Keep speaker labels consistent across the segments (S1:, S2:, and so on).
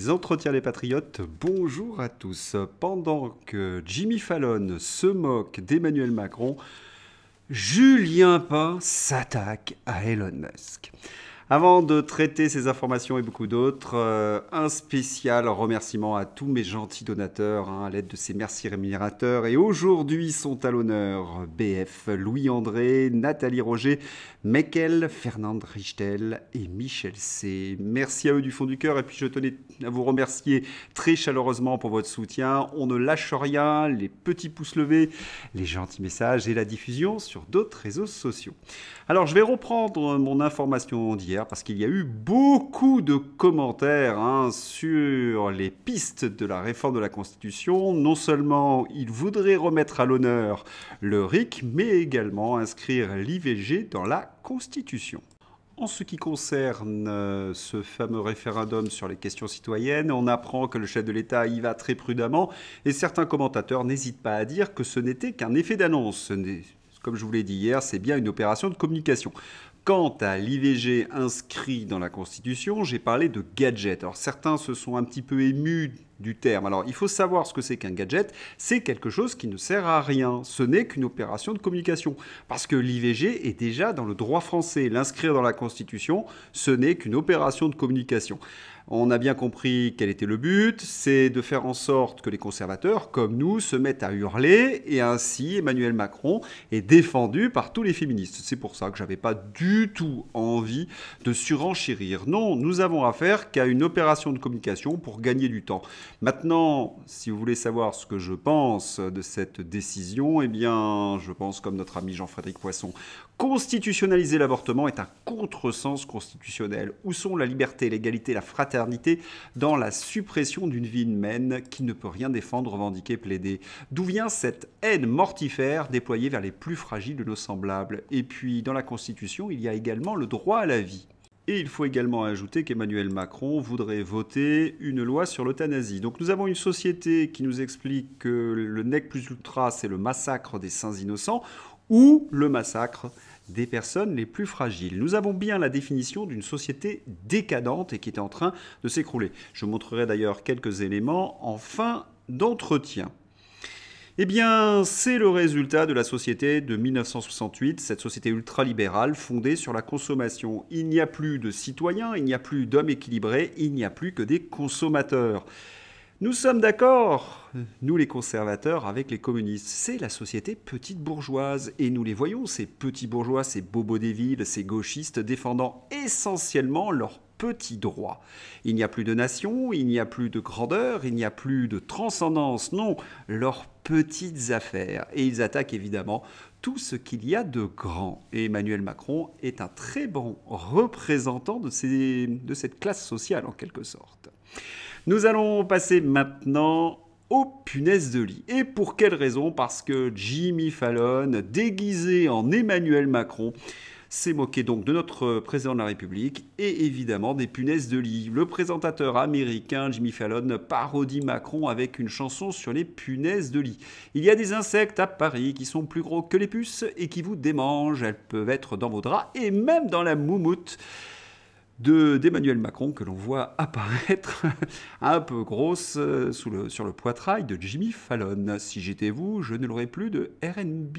S1: les entretiens des patriotes, bonjour à tous. Pendant que Jimmy Fallon se moque d'Emmanuel Macron, Julien Pain s'attaque à Elon Musk. Avant de traiter ces informations et beaucoup d'autres, un spécial remerciement à tous mes gentils donateurs à l'aide de ces merci rémunérateurs. Et aujourd'hui sont à l'honneur BF, Louis-André, Nathalie Roger, Meckel, Fernande Richtel et Michel C. Merci à eux du fond du cœur et puis je tenais à vous remercier très chaleureusement pour votre soutien. On ne lâche rien, les petits pouces levés, les gentils messages et la diffusion sur d'autres réseaux sociaux. Alors je vais reprendre mon information d'hier parce qu'il y a eu beaucoup de commentaires sur les pistes de la réforme de la Constitution. Non seulement ils voudraient remettre à l'honneur le RIC, mais également inscrire l'IVG dans la Constitution. En ce qui concerne ce fameux référendum sur les questions citoyennes, on apprend que le chef de l'État y va très prudemment et certains commentateurs n'hésitent pas à dire que ce n'était qu'un effet d'annonce. Comme je vous l'ai dit hier, c'est bien une opération de communication. Quant à l'IVG inscrit dans la Constitution, j'ai parlé de gadget. Alors certains se sont un petit peu émus du terme. Alors il faut savoir ce que c'est qu'un gadget. C'est quelque chose qui ne sert à rien. Ce n'est qu'une opération de communication. Parce que l'IVG est déjà dans le droit français. L'inscrire dans la Constitution, ce n'est qu'une opération de communication. On a bien compris quel était le but, c'est de faire en sorte que les conservateurs, comme nous, se mettent à hurler et ainsi Emmanuel Macron est défendu par tous les féministes. C'est pour ça que j'avais pas du tout envie de surenchérir. Non, nous avons affaire qu'à une opération de communication pour gagner du temps. Maintenant, si vous voulez savoir ce que je pense de cette décision, eh bien, je pense comme notre ami Jean-Frédéric Poisson. Constitutionnaliser l'avortement est un contresens constitutionnel. Où sont la liberté, l'égalité, la fraternité dans la suppression d'une vie humaine qui ne peut rien défendre, revendiquer, plaider? D'où vient cette haine mortifère déployée vers les plus fragiles de nos semblables? Et puis, dans la Constitution, il y a également le droit à la vie. Et il faut également ajouter qu'Emmanuel Macron voudrait voter une loi sur l'euthanasie. Donc nous avons une société qui nous explique que le nec plus ultra, c'est le massacre des saints innocents, ou le massacre des personnes les plus fragiles. Nous avons bien la définition d'une société décadente et qui est en train de s'écrouler. Je montrerai d'ailleurs quelques éléments en fin d'entretien. Eh bien, c'est le résultat de la société de 1968, cette société ultralibérale fondée sur la consommation. Il n'y a plus de citoyens, il n'y a plus d'hommes équilibrés, il n'y a plus que des consommateurs. Nous sommes d'accord, nous les conservateurs, avec les communistes. C'est la société petite bourgeoise. Et nous les voyons, ces petits bourgeois, ces bobos des villes, ces gauchistes défendant essentiellement leurs petits droits. Il n'y a plus de nation, il n'y a plus de grandeur, il n'y a plus de transcendance. Non, leurs petites affaires. Et ils attaquent évidemment tout ce qu'il y a de grand. Et Emmanuel Macron est un très bon représentant de cette classe sociale, en quelque sorte. Nous allons passer maintenant aux punaises de lit. Et pour quelle raison? Parce que Jimmy Fallon, déguisé en Emmanuel Macron, s'est moqué donc de notre président de la République et évidemment des punaises de lit. Le présentateur américain Jimmy Fallon parodie Macron avec une chanson sur les punaises de lit. Il y a des insectes à Paris qui sont plus gros que les puces et qui vous démangent. Elles peuvent être dans vos draps et même dans la moumoute d'Emmanuel Macron que l'on voit apparaître un peu grosse sur le poitrail de Jimmy Fallon. Si j'étais vous, je ne l'aurais plus de Airbnb.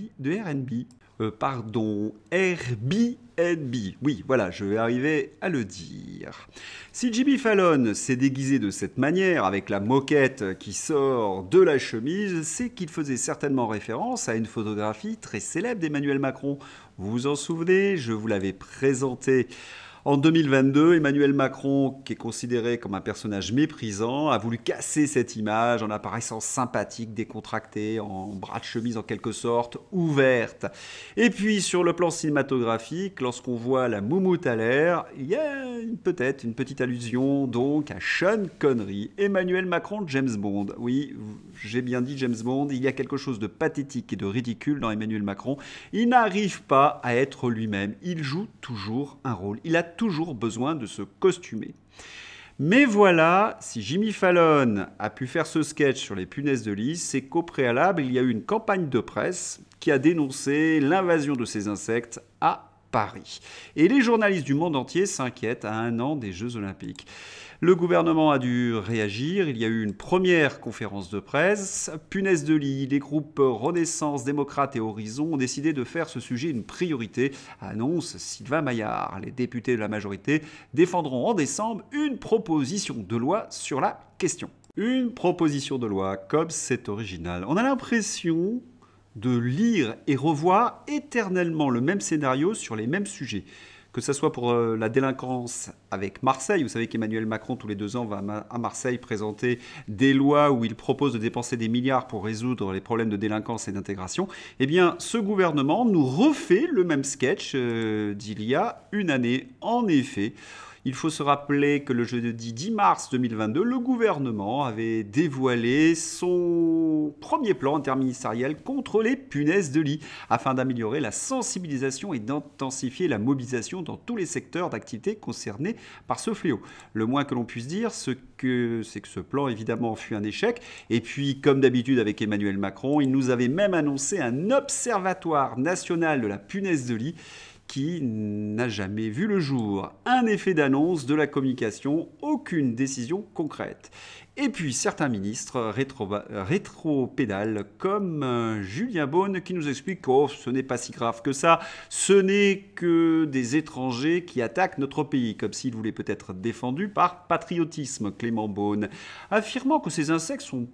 S1: Oui, voilà, je vais arriver à le dire. Si Jimmy Fallon s'est déguisé de cette manière, avec la moquette qui sort de la chemise, c'est qu'il faisait certainement référence à une photographie très célèbre d'Emmanuel Macron. Vous vous en souvenez? Je vous l'avais présenté en 2022, Emmanuel Macron, qui est considéré comme un personnage méprisant, a voulu casser cette image en apparaissant sympathique, décontracté, en bras de chemise en quelque sorte, ouverte. Et puis sur le plan cinématographique, lorsqu'on voit la moumoute à l'air, il y a peut-être une petite allusion donc à Sean Connery, Emmanuel Macron, James Bond. Oui, j'ai bien dit James Bond, il y a quelque chose de pathétique et de ridicule dans Emmanuel Macron. Il n'arrive pas à être lui-même, il joue toujours un rôle. Il a toujours besoin de se costumer. Mais voilà, si Jimmy Fallon a pu faire ce sketch sur les punaises de lit, c'est qu'au préalable, il y a eu une campagne de presse qui a dénoncé l'invasion de ces insectes à Paris. Et les journalistes du monde entier s'inquiètent à un an des Jeux Olympiques. Le gouvernement a dû réagir, il y a eu une première conférence de presse. Punaise de lit, les groupes Renaissance, Démocrates et Horizon ont décidé de faire ce sujet une priorité, annonce Sylvain Maillard. Les députés de la majorité défendront en décembre une proposition de loi sur la question. Une proposition de loi, comme c'est original. On a l'impression de lire et revoir éternellement le même scénario sur les mêmes sujets. Que ce soit pour la délinquance avec Marseille, vous savez qu'Emmanuel Macron, tous les 2 ans, va à Marseille présenter des lois où il propose de dépenser des milliards pour résoudre les problèmes de délinquance et d'intégration. Eh bien, ce gouvernement nous refait le même sketch d'il y a une année. En effet, il faut se rappeler que le jeudi 10 mars 2022, le gouvernement avait dévoilé son premier plan interministériel contre les punaises de lit, afin d'améliorer la sensibilisation et d'intensifier la mobilisation dans tous les secteurs d'activité concernés par ce fléau. Le moins que l'on puisse dire, c'est que ce plan, évidemment, fut un échec. Et puis, comme d'habitude avec Emmanuel Macron, il nous avait même annoncé un observatoire national de la punaise de lit qui n'a jamais vu le jour. Un effet d'annonce, de la communication, aucune décision concrète. Et puis certains ministres rétropédalent comme Julien Beaune qui nous explique que ce n'est pas si grave que ça, ce n'est que des étrangers qui attaquent notre pays, comme s'il voulait peut-être défendu par patriotisme, Clément Beaune, affirmant que ces insectes sont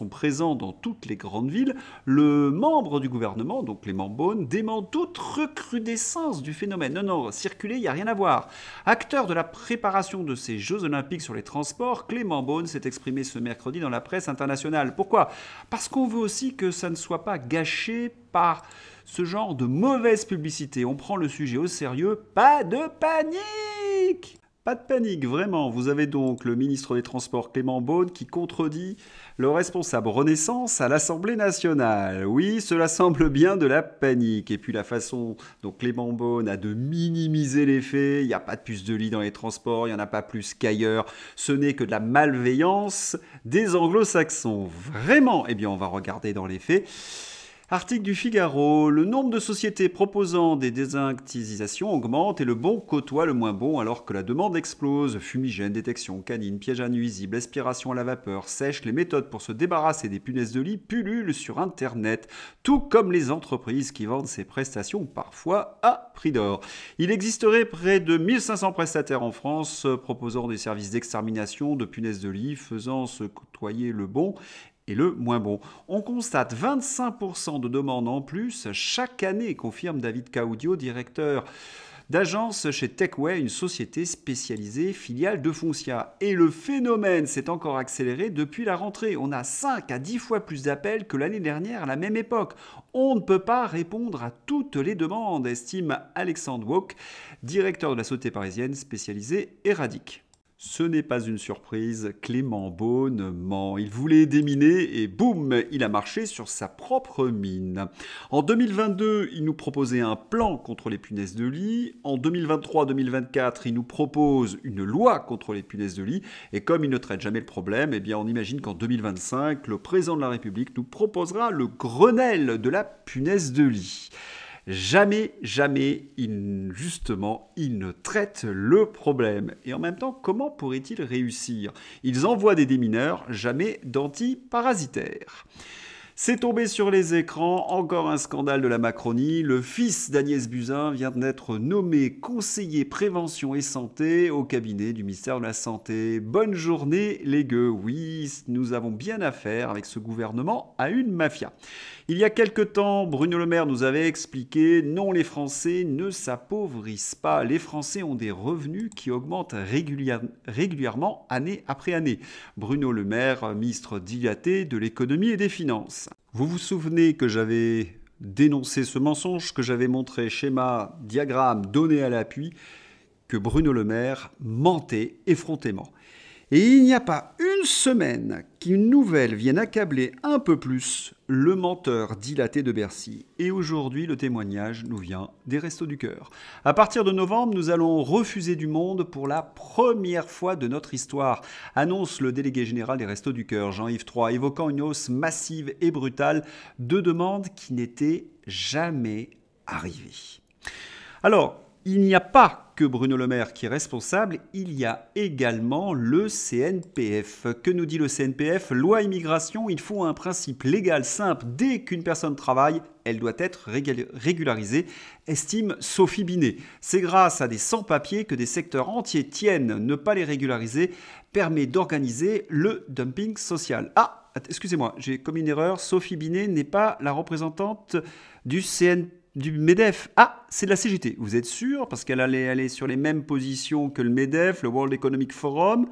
S1: présents dans toutes les grandes villes, le membre du gouvernement, donc Clément Beaune, dément toute recrudescence du phénomène. Non, circuler, il n'y a rien à voir. Acteur de la préparation de ces Jeux Olympiques sur les transports, Clément Beaune s'est exprimé ce mercredi dans la presse internationale. Pourquoi ? Parce qu'on veut aussi que ça ne soit pas gâché par ce genre de mauvaise publicité. On prend le sujet au sérieux, pas de panique ! Pas de panique, vraiment. Vous avez donc le ministre des Transports Clément Beaune qui contredit le responsable Renaissance à l'Assemblée nationale. Oui, cela semble bien de la panique. Et puis la façon dont Clément Beaune a de minimiser les faits, il n'y a pas de puce de lit dans les transports, il n'y en a pas plus qu'ailleurs. Ce n'est que de la malveillance des anglo-saxons. Vraiment ? Eh bien, on va regarder dans les faits. Article du Figaro, le nombre de sociétés proposant des désinsectisations augmente et le bon côtoie le moins bon alors que la demande explose. Fumigène, détection canine, piège à nuisibles, aspiration à la vapeur, sèche, les méthodes pour se débarrasser des punaises de lit pullulent sur Internet, tout comme les entreprises qui vendent ces prestations parfois à prix d'or. Il existerait près de 1500 prestataires en France proposant des services d'extermination de punaises de lit, faisant se côtoyer le bon et le moins bon. On constate 25% de demandes en plus chaque année, confirme David Caudio, directeur d'agence chez Techway, une société spécialisée filiale de Foncia. Et le phénomène s'est encore accéléré depuis la rentrée. On a 5 à 10 fois plus d'appels que l'année dernière à la même époque. On ne peut pas répondre à toutes les demandes, estime Alexandre Wauck, directeur de la société parisienne spécialisée Eradic. Ce n'est pas une surprise, Clément Beaune ment. Il voulait déminer et boum, il a marché sur sa propre mine. En 2022, il nous proposait un plan contre les punaises de lit. En 2023-2024, il nous propose une loi contre les punaises de lit. Et comme il ne traite jamais le problème, eh bien on imagine qu'en 2025, le président de la République nous proposera le Grenelle de la punaise de lit. Jamais, il ne traite le problème. Et en même temps, comment pourrait-il réussir ? Ils envoient des démineurs, jamais d'antiparasitaires. C'est tombé sur les écrans, encore un scandale de la Macronie. Le fils d'Agnès Buzyn vient d'être nommé conseiller prévention et santé au cabinet du ministère de la Santé. Bonne journée les gueux. Oui, nous avons bien affaire avec ce gouvernement à une mafia. Il y a quelque temps, Bruno Le Maire nous avait expliqué « Non, les Français ne s'appauvrissent pas. Les Français ont des revenus qui augmentent régulièrement année après année. » Bruno Le Maire, ministre dilaté de l'économie et des finances. Vous vous souvenez que j'avais dénoncé ce mensonge, que j'avais montré schéma, diagramme, donné à l'appui, que Bruno Le Maire mentait effrontément. Et il n'y a pas une semaine qu'une nouvelle vienne accabler un peu plus le menteur dilaté de Bercy. Et aujourd'hui, le témoignage nous vient des Restos du Cœur. À partir de novembre, nous allons refuser du monde pour la première fois de notre histoire, annonce le délégué général des Restos du Cœur, Jean-Yves III, évoquant une hausse massive et brutale de demandes qui n'étaient jamais arrivées. Alors, il n'y a pas que Bruno Le Maire qui est responsable, il y a également le CNPF. Que nous dit le CNPF? Loi immigration, il faut un principe légal simple. Dès qu'une personne travaille, elle doit être régularisée, estime Sophie Binet. C'est grâce à des sans-papiers que des secteurs entiers tiennent. Ne pas les régulariser permet d'organiser le dumping social. Ah, excusez-moi, j'ai commis une erreur. Sophie Binet n'est pas la représentante du MEDEF. Ah, c'est de la CGT. Vous êtes sûr? Parce qu'elle est sur les mêmes positions que le MEDEF, le World Economic Forum.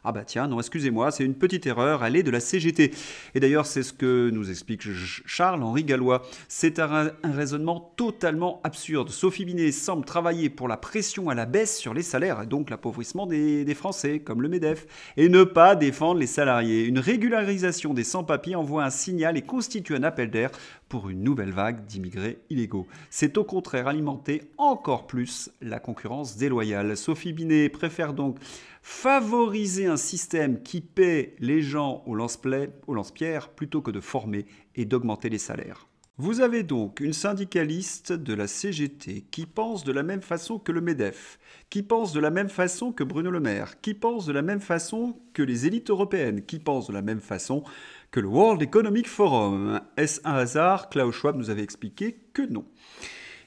S1: Ah bah tiens, non, excusez-moi, c'est une petite erreur, elle est de la CGT. Et d'ailleurs, c'est ce que nous explique Charles-Henri Gallois. C'est un raisonnement totalement absurde. Sophie Binet semble travailler pour la pression à la baisse sur les salaires, et donc l'appauvrissement des Français, comme le MEDEF, et ne pas défendre les salariés. Une régularisation des sans-papiers envoie un signal et constitue un appel d'air pour une nouvelle vague d'immigrés illégaux. C'est au contraire alimenter encore plus la concurrence déloyale. Sophie Binet préfère donc favoriser un système qui paie les gens au lance-pierre plutôt que de former et d'augmenter les salaires. Vous avez donc une syndicaliste de la CGT qui pense de la même façon que le MEDEF, qui pense de la même façon que Bruno Le Maire, qui pense de la même façon que les élites européennes, qui pense de la même façon que le World Economic Forum. Est-ce un hasard? Klaus Schwab nous avait expliqué que non.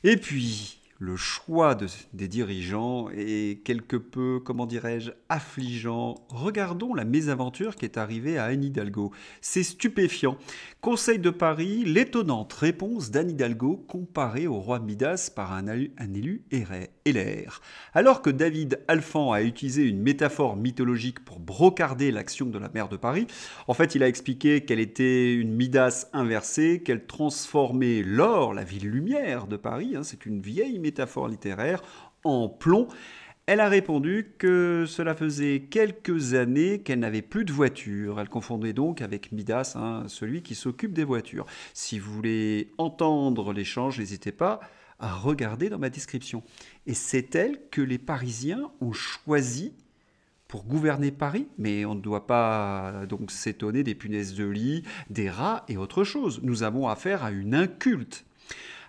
S1: Et puis, le choix des dirigeants est quelque peu, comment dirais-je, affligeant. Regardons la mésaventure qui est arrivée à Anne Hidalgo. C'est stupéfiant. Conseil de Paris, l'étonnante réponse d'Anne Hidalgo comparée au roi Midas par un élu LR. Alors que David Alphand a utilisé une métaphore mythologique pour brocarder l'action de la maire de Paris, en fait, il a expliqué qu'elle était une Midas inversée, qu'elle transformait l'or, la ville lumière de Paris, c'est une vieille métaphore littéraire, en plomb. Elle a répondu que cela faisait quelques années qu'elle n'avait plus de voiture. Elle confondait donc avec Midas, celui qui s'occupe des voitures. Si vous voulez entendre l'échange, n'hésitez pas à regarder dans ma description. Et c'est elle que les Parisiens ont choisi pour gouverner Paris, mais on ne doit pas donc s'étonner des punaises de lit, des rats et autre chose. Nous avons affaire à une inculte.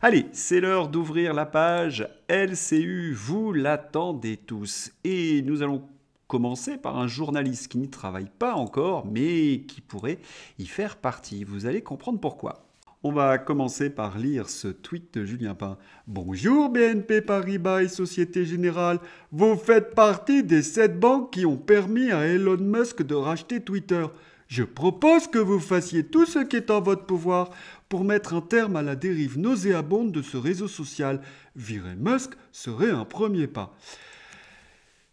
S1: Allez, c'est l'heure d'ouvrir la page LCU, vous l'attendez tous. Et nous allons commencer par un journaliste qui n'y travaille pas encore, mais qui pourrait y faire partie. Vous allez comprendre pourquoi. On va commencer par lire ce tweet de Julien Pain. Bonjour BNP Paribas et Société Générale. Vous faites partie des 7 banques qui ont permis à Elon Musk de racheter Twitter. Je propose que vous fassiez tout ce qui est en votre pouvoir pour mettre un terme à la dérive nauséabonde de ce réseau social. Virer Musk serait un premier pas.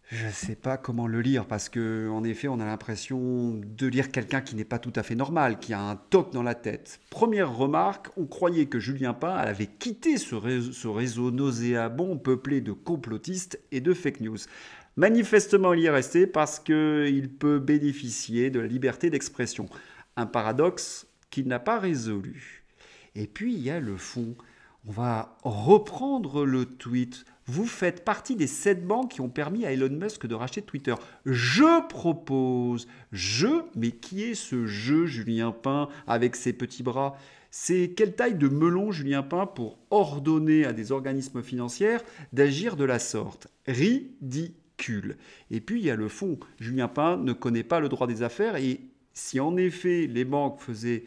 S1: Je ne sais pas comment le lire parce qu'en effet, on a l'impression de lire quelqu'un qui n'est pas tout à fait normal, qui a un toc dans la tête. Première remarque, on croyait que Julien Pain avait quitté ce réseau nauséabond peuplé de complotistes et de fake news. Manifestement, il y est resté parce qu'il peut bénéficier de la liberté d'expression. Un paradoxe qu'il n'a pas résolu. Et puis, il y a le fond. On va reprendre le tweet. Vous faites partie des 7 banques qui ont permis à Elon Musk de racheter Twitter. Je propose. Mais qui est ce je, Julien Pain, avec ses petits bras? C'est quelle taille de melon, Julien Pain, pour ordonner à des organismes financiers d'agir de la sorte? Ridicule. Et puis, il y a le fond. Julien Pain ne connaît pas le droit des affaires et si en effet les banques faisaient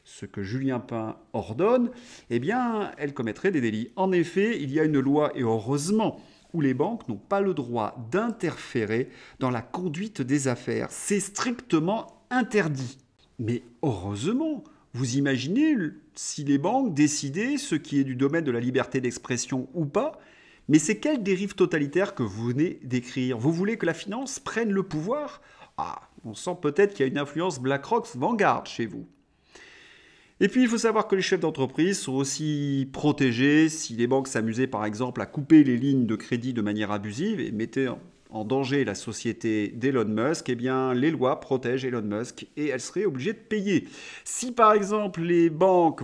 S1: ce que Julien Pain ordonne, eh bien, elles commettraient des délits. En effet, il y a une loi, et heureusement, où les banques n'ont pas le droit d'interférer dans la conduite des affaires. C'est strictement interdit. Mais heureusement, vous imaginez si les banques décidaient ce qui est du domaine de la liberté d'expression ou pas? Mais c'est quelle dérive totalitaire que vous venez d'écrire? Vous voulez que la finance prenne le pouvoir? Ah, on sent peut-être qu'il y a une influence BlackRock Vanguard chez vous. Et puis, il faut savoir que les chefs d'entreprise sont aussi protégés si les banques s'amusaient par exemple à couper les lignes de crédit de manière abusive et mettaient en danger la société d'Elon Musk, eh bien, les lois protègent Elon Musk et elles seraient obligées de payer. Si par exemple les banques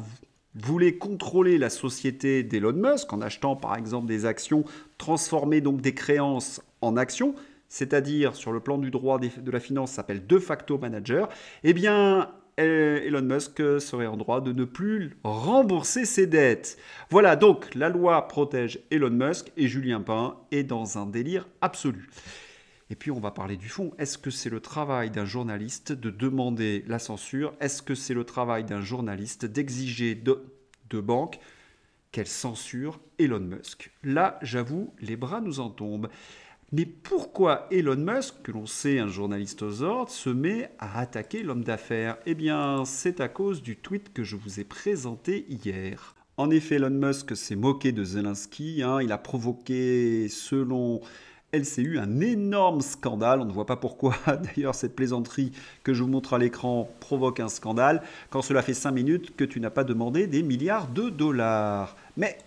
S1: voulaient contrôler la société d'Elon Musk en achetant par exemple des actions, transformer donc des créances en actions, c'est-à-dire sur le plan du droit de la finance, ça s'appelle de facto manager, eh bien, Elon Musk serait en droit de ne plus rembourser ses dettes. Voilà, donc la loi protège Elon Musk et Julien Pain est dans un délire absolu. Et puis on va parler du fond. Est-ce que c'est le travail d'un journaliste de demander la censure? Est-ce que c'est le travail d'un journaliste d'exiger de banques qu'elle censure Elon Musk? Là, j'avoue, les bras nous en tombent. Mais pourquoi Elon Musk, que l'on sait un journaliste aux ordres, se met à attaquer l'homme d'affaires? Eh bien, c'est à cause du tweet que je vous ai présenté hier. En effet, Elon Musk s'est moqué de Zelensky. Il a provoqué, selon LCU, un énorme scandale. On ne voit pas pourquoi, d'ailleurs, cette plaisanterie que je vous montre à l'écran provoque un scandale, quand cela fait 5 minutes que tu n'as pas demandé des milliards de dollars. Mais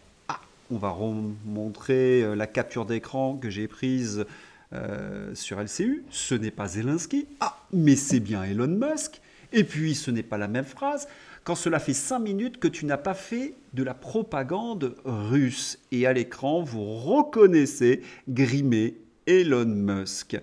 S1: on va remontrer la capture d'écran que j'ai prise sur LCU. Ce n'est pas Zelensky. Mais c'est bien Elon Musk. Et puis, ce n'est pas la même phrase. Quand cela fait 5 minutes que tu n'as pas fait de la propagande russe. Et à l'écran, vous reconnaissez grimé Elon Musk.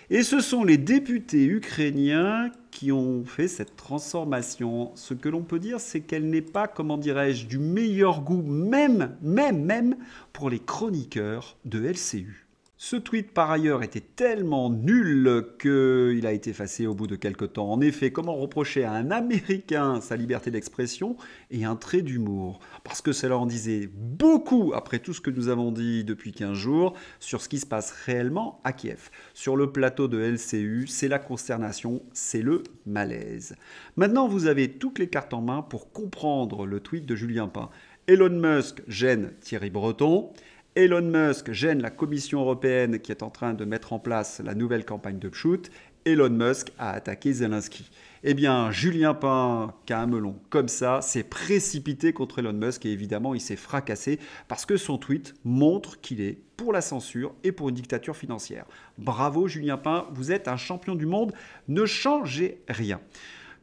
S1: Et ce sont les députés ukrainiens qui ont fait cette transformation. Ce que l'on peut dire, c'est qu'elle n'est pas, comment dirais-je, du meilleur goût, même pour les chroniqueurs de LCU. Ce tweet, par ailleurs, était tellement nul qu'il a été effacé au bout de quelques temps. En effet, comment reprocher à un Américain sa liberté d'expression et un trait d'humour? Parce que cela en disait beaucoup, après tout ce que nous avons dit depuis 15 jours, sur ce qui se passe réellement à Kiev. Sur le plateau de LCU, c'est la consternation, c'est le malaise. Maintenant, vous avez toutes les cartes en main pour comprendre le tweet de Julien Pain. Elon Musk gêne Thierry Breton. Elon Musk gêne la Commission européenne qui est en train de mettre en place la nouvelle campagne de Pchout. Elon Musk a attaqué Zelensky. Eh bien, Julien Pain, qui a un melon comme ça, s'est précipité contre Elon Musk et évidemment, il s'est fracassé parce que son tweet montre qu'il est pour la censure et pour une dictature financière. Bravo Julien Pain, vous êtes un champion du monde, ne changez rien.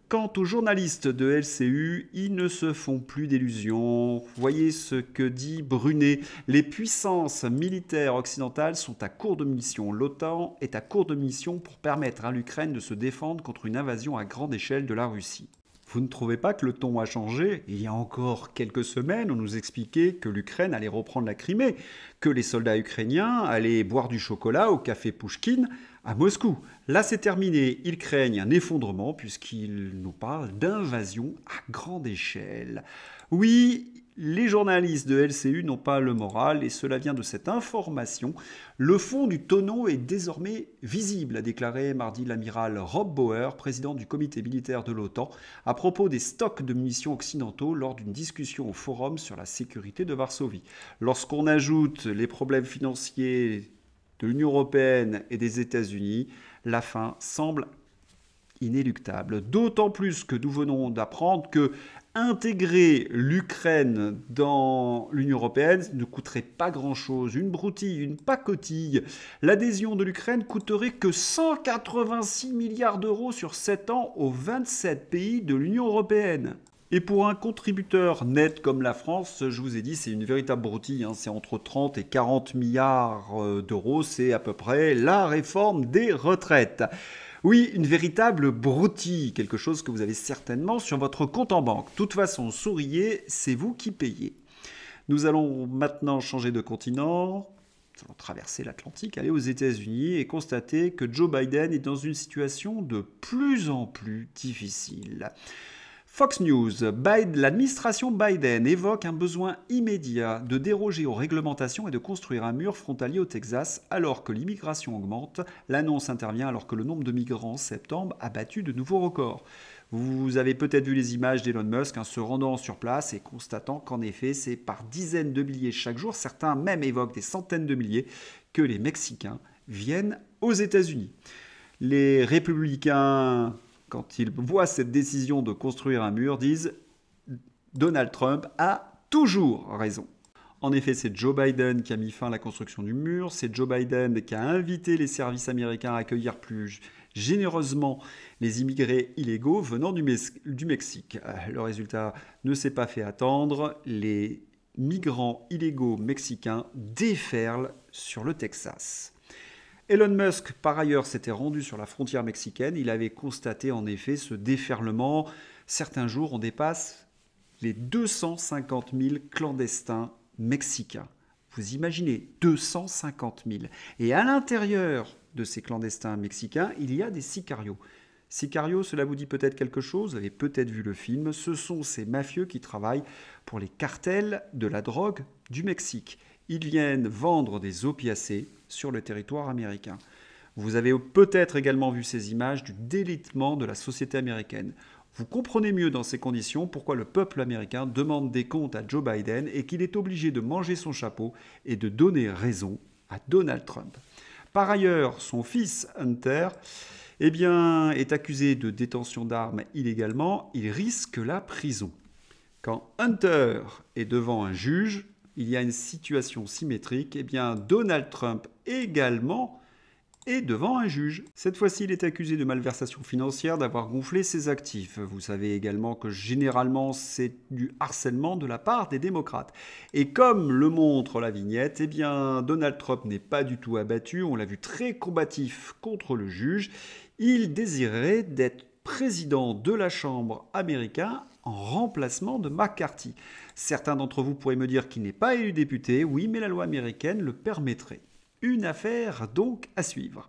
S1: Quant aux journalistes de LCU, ils ne se font plus d'illusions. Voyez ce que dit Brunet. Les puissances militaires occidentales sont à court de munitions. L'OTAN est à court de munitions pour permettre à l'Ukraine de se défendre contre une invasion à grande échelle de la Russie. Vous ne trouvez pas que le ton a changé? Il y a encore quelques semaines, on nous expliquait que l'Ukraine allait reprendre la Crimée, que les soldats ukrainiens allaient boire du chocolat au café Pouchkine à Moscou. Là, c'est terminé. Ils craignent un effondrement puisqu'ils nous parlent d'invasion à grande échelle. Oui, les journalistes de LCU n'ont pas le moral et cela vient de cette information. Le fond du tonneau est désormais visible, a déclaré mardi l'amiral Rob Bauer, président du comité militaire de l'OTAN, à propos des stocks de munitions occidentaux lors d'une discussion au forum sur la sécurité de Varsovie. Lorsqu'on ajoute les problèmes financiers de l'Union européenne et des États-Unis, la fin semble inéluctable. D'autant plus que nous venons d'apprendre que intégrer l'Ukraine dans l'Union européenne ne coûterait pas grand-chose. Une broutille, une pacotille. L'adhésion de l'Ukraine coûterait que 186 milliards d'euros sur 7 ans aux 27 pays de l'Union européenne. Et pour un contributeur net comme la France, je vous ai dit, c'est une véritable broutille. C'est entre 30 et 40 milliards d'euros. C'est à peu près la réforme des retraites. Oui, une véritable broutille, quelque chose que vous avez certainement sur votre compte en banque. De toute façon, souriez, c'est vous qui payez. Nous allons maintenant changer de continent. Nous allons traverser l'Atlantique, aller aux États-Unis et constater que Joe Biden est dans une situation de plus en plus difficile. Fox News, l'administration Biden évoque un besoin immédiat de déroger aux réglementations et de construire un mur frontalier au Texas alors que l'immigration augmente. L'annonce intervient alors que le nombre de migrants en septembre a battu de nouveaux records. Vous avez peut-être vu les images d'Elon Musk se rendant sur place et constatant qu'en effet c'est par dizaines de milliers chaque jour, certains même évoquent des centaines de milliers, que les Mexicains viennent aux États-Unis. Les républicains, quand ils voient cette décision de construire un mur, disent « Donald Trump a toujours raison ». En effet, c'est Joe Biden qui a mis fin à la construction du mur, c'est Joe Biden qui a invité les services américains à accueillir plus généreusement les immigrés illégaux venant du Mexique. Le résultat ne s'est pas fait attendre, les migrants illégaux mexicains déferlent sur le Texas. Elon Musk, par ailleurs, s'était rendu sur la frontière mexicaine. Il avait constaté en effet ce déferlement certains jours, on dépasse les 250 000 clandestins mexicains. Vous imaginez, 250 000. Et à l'intérieur de ces clandestins mexicains, il y a des sicarios. Sicarios, cela vous dit peut-être quelque chose, vous avez peut-être vu le film. Ce sont ces mafieux qui travaillent pour les cartels de la drogue du Mexique. Ils viennent vendre des opiacés sur le territoire américain. Vous avez peut-être également vu ces images du délitement de la société américaine. Vous comprenez mieux dans ces conditions pourquoi le peuple américain demande des comptes à Joe Biden et qu'il est obligé de manger son chapeau et de donner raison à Donald Trump. Par ailleurs, son fils Hunter est accusé de détention d'armes illégalement. Il risque la prison. Quand Hunter est devant un juge, il y a une situation symétrique. Donald Trump également est devant un juge. Cette fois-ci, il est accusé de malversation financière, d'avoir gonflé ses actifs. Vous savez également que généralement, c'est du harcèlement de la part des démocrates. Et comme le montre la vignette, Donald Trump n'est pas du tout abattu. On l'a vu très combatif contre le juge. Il désirait d'être président de la Chambre américaine en remplacement de McCarthy. Certains d'entre vous pourraient me dire qu'il n'est pas élu député. Oui, mais la loi américaine le permettrait. Une affaire donc à suivre.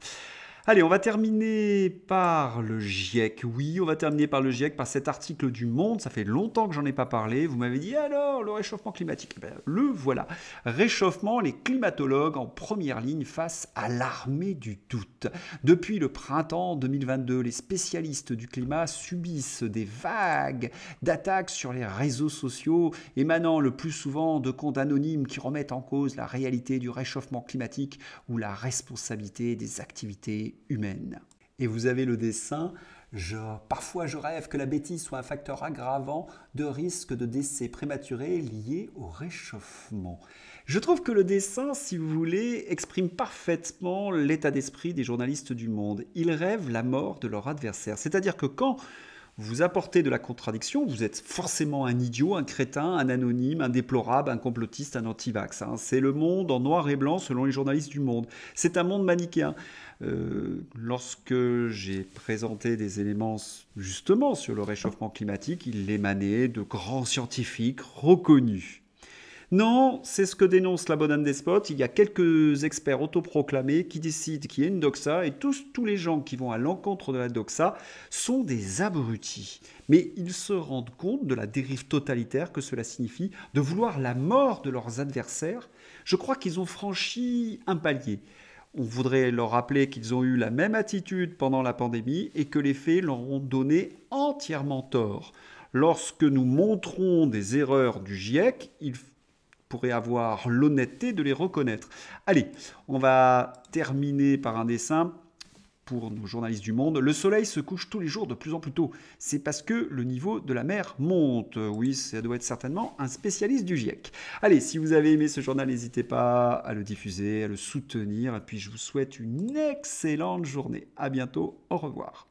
S1: Allez, on va terminer par le GIEC. Oui, on va terminer par le GIEC, par cet article du Monde. Ça fait longtemps que j'en ai pas parlé. Vous m'avez dit, alors, le réchauffement climatique. Le voilà. Réchauffement, les climatologues en première ligne face à l'armée du doute. Depuis le printemps 2022, les spécialistes du climat subissent des vagues d'attaques sur les réseaux sociaux, émanant le plus souvent de comptes anonymes qui remettent en cause la réalité du réchauffement climatique ou la responsabilité des activités humaine. Et vous avez le dessin, parfois je rêve que la bêtise soit un facteur aggravant de risque de décès prématuré lié au réchauffement. Je trouve que le dessin, si vous voulez, exprime parfaitement l'état d'esprit des journalistes du Monde. Ils rêvent la mort de leur adversaire. C'est-à-dire que quand vous apportez de la contradiction, vous êtes forcément un idiot, un crétin, un anonyme, un déplorable, un complotiste, un anti-vax. C'est le monde en noir et blanc selon les journalistes du Monde. C'est un monde manichéen. Lorsque j'ai présenté des éléments justement sur le réchauffement climatique, il émanait de grands scientifiques reconnus. Non, c'est ce que dénonce la bonne Despot. Il y a quelques experts autoproclamés qui décident qu'il y a une doxa et tous les gens qui vont à l'encontre de la doxa sont des abrutis. Mais ils se rendent compte de la dérive totalitaire que cela signifie de vouloir la mort de leurs adversaires. Je crois qu'ils ont franchi un palier. On voudrait leur rappeler qu'ils ont eu la même attitude pendant la pandémie et que les faits leur ont donné entièrement tort. Lorsque nous montrons des erreurs du GIEC, il pourrait avoir l'honnêteté de les reconnaître. Allez, on va terminer par un dessin pour nos journalistes du Monde. Le soleil se couche tous les jours de plus en plus tôt. C'est parce que le niveau de la mer monte. Oui, ça doit être certainement un spécialiste du GIEC. Allez, si vous avez aimé ce journal, n'hésitez pas à le diffuser, à le soutenir. Et puis, je vous souhaite une excellente journée. À bientôt. Au revoir.